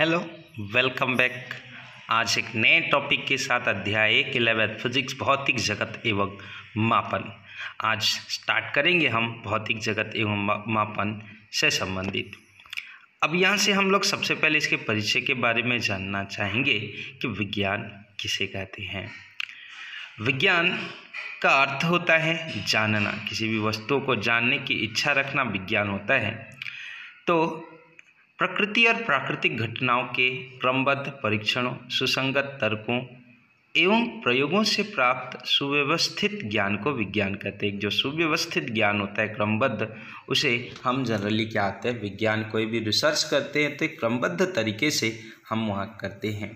Hello, welcome back. आज एक नए टॉपिक के साथ अध्याय 1 11 फिजिक्स भौतिक जगत एवं मापन। आज स्टार्ट करेंगे हम भौतिक जगत एवं मापन से संबंधित। अब यहाँ से हम लोग सबसे पहले इसके परिचय के बारे में जानना चाहेंगे कि विज्ञान किसे कहते हैं। विज्ञान का अर्थ होता है जानना, किसी भी वस्तु को जानने की इच्छा रखना विज्ञान होता है। तो प्रकृति और प्राकृतिक घटनाओं के क्रमबद्ध परीक्षणों, सुसंगत तर्कों एवं प्रयोगों से प्राप्त सुव्यवस्थित ज्ञान को विज्ञान कहते हैं। जो सुव्यवस्थित ज्ञान होता है क्रमबद्ध, उसे हम जनरली क्या कहते हैं, विज्ञान। कोई भी रिसर्च करते हैं तो एक क्रमबद्ध तरीके से हम वहाँ करते हैं।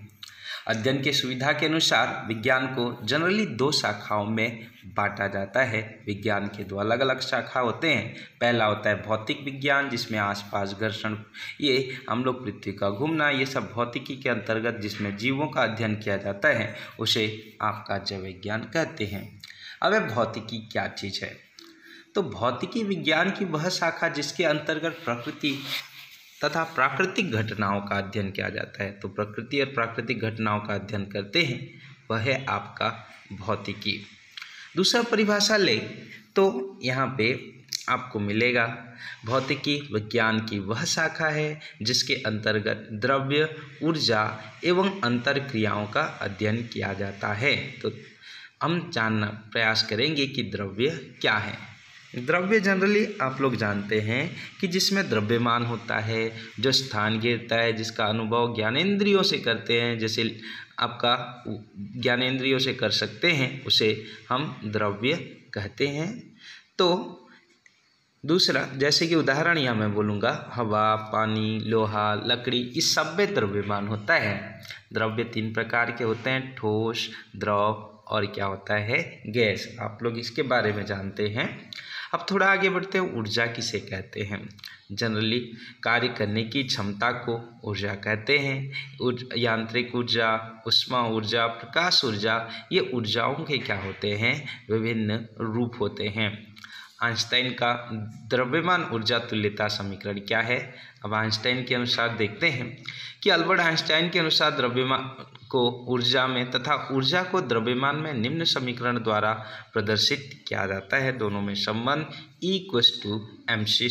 अध्ययन की सुविधा के अनुसार विज्ञान को जनरली 2 शाखाओं में बांटा जाता है। विज्ञान के 2 अलग अलग शाखा होते हैं। पहला होता है भौतिक विज्ञान, जिसमें आसपास घर्षण, ये हम लोग पृथ्वी का घूमना, ये सब भौतिकी के अंतर्गत जिसमें जीवों का अध्ययन किया जाता है, उसे आपका जैव विज्ञान कहते हैं। अब भौतिकी क्या चीज़ है? तो भौतिकी विज्ञान की वह शाखा जिसके अंतर्गत प्रकृति तथा प्राकृतिक घटनाओं का अध्ययन किया जाता है। तो प्रकृति और प्राकृतिक घटनाओं का अध्ययन करते हैं, वह है आपका भौतिकी। दूसरा परिभाषा ले तो यहाँ पे आपको मिलेगा, भौतिकी विज्ञान की वह शाखा है जिसके अंतर्गत द्रव्य, ऊर्जा एवं अंतरक्रियाओं का अध्ययन किया जाता है। तो हम जानना प्रयास करेंगे कि द्रव्य क्या है। द्रव्य जनरली आप लोग जानते हैं कि जिसमें द्रव्यमान होता है, जो स्थान गिरता है, जिसका अनुभव ज्ञानेंद्रियों से करते हैं, जैसे आपका ज्ञानेंद्रियों से कर सकते हैं, उसे हम द्रव्य कहते हैं। तो दूसरा, जैसे कि उदाहरण यहाँ मैं बोलूँगा, हवा, पानी, लोहा, लकड़ी, इस सब में द्रव्यमान होता है। द्रव्य 3 प्रकार के होते हैं, ठोस, द्रव और क्या होता है, गैस। आप लोग इसके बारे में जानते हैं। अब थोड़ा आगे बढ़ते हैं, ऊर्जा किसे कहते हैं। जनरली कार्य करने की क्षमता को ऊर्जा कहते हैं। यांत्रिक ऊर्जा, ऊष्मा ऊर्जा, प्रकाश ऊर्जा, ये ऊर्जाओं के क्या होते हैं, विभिन्न रूप होते हैं। आइंस्टाइन का द्रव्यमान ऊर्जा तुल्यता समीकरण क्या है? अब आइंस्टाइन के अनुसार देखते हैं कि अल्बर्ट आइंस्टाइन के अनुसार द्रव्यमान को ऊर्जा में तथा ऊर्जा को द्रव्यमान में निम्न समीकरण द्वारा प्रदर्शित किया जाता है। दोनों में संबंध E=mc²।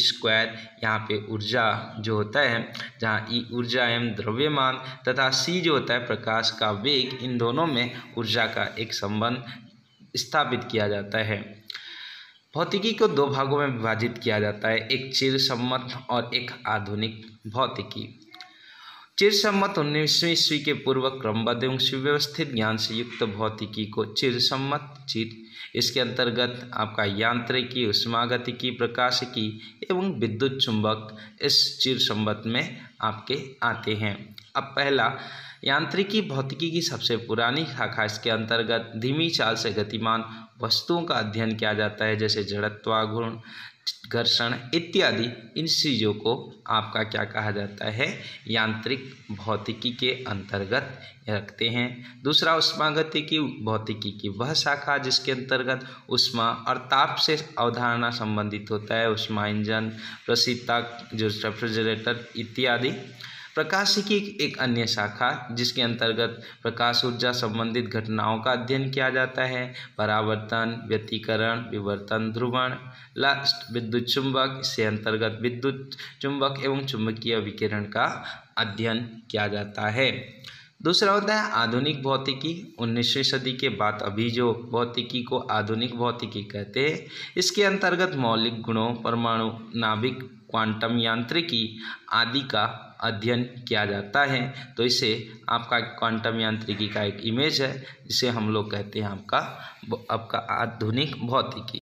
यहाँ पे ऊर्जा जो होता है, जहाँ E ऊर्जा, m द्रव्यमान तथा c जो होता है प्रकाश का वेग, इन दोनों में ऊर्जा का एक संबंध स्थापित किया जाता है। भौतिकी को 2 भागों में विभाजित किया जाता है, एक चिरसम्मत और एक आधुनिक भौतिकी। चिरसम्मत 19वीं ईस्वी के पूर्व क्रमबद्ध एवं सुव्यवस्थित ज्ञान से युक्त भौतिकी को चिरसम्मत, इसके अंतर्गत आपका यांत्रिकी, उष्मागतिकी, प्रकाशिकी एवं विद्युत चुंबक इस चिरसम्मत में आपके आते हैं। अब पहला, यांत्रिकी भौतिकी की सबसे पुरानी शाखा। इसके अंतर्गत धीमी चाल से गतिमान वस्तुओं का अध्ययन किया जाता है, जैसे जड़त्वाघूर्ण, घर्षण इत्यादि। इन चीज़ों को आपका क्या कहा जाता है, यांत्रिक भौतिकी के अंतर्गत रखते हैं। दूसरा, उष्मागतिकी भौतिकी की वह शाखा जिसके अंतर्गत उष्मा और ताप से अवधारणा संबंधित होता है, उष्मा इंजन, प्रशीतक जो रेफ्रिजरेटर इत्यादि। प्रकाशिकी एक अन्य शाखा जिसके अंतर्गत प्रकाश ऊर्जा संबंधित घटनाओं का अध्ययन किया जाता है, परावर्तन, व्यतिकरण, विवर्तन, ध्रुवण। लास्ट, विद्युत चुंबक, इससे अंतर्गत विद्युत चुंबक एवं चुंबकीय विकिरण का अध्ययन किया जाता है। दूसरा होता है आधुनिक भौतिकी। 19वीं सदी के बाद अभी जो भौतिकी को आधुनिक भौतिकी कहते हैं, इसके अंतर्गत मौलिक गुणों, परमाणु, नाभिक, क्वांटम यांत्रिकी आदि का अध्ययन किया जाता है। तो इसे आपका क्वांटम यांत्रिकी का एक इमेज है, जिसे हम लोग कहते हैं आपका आधुनिक भौतिकी।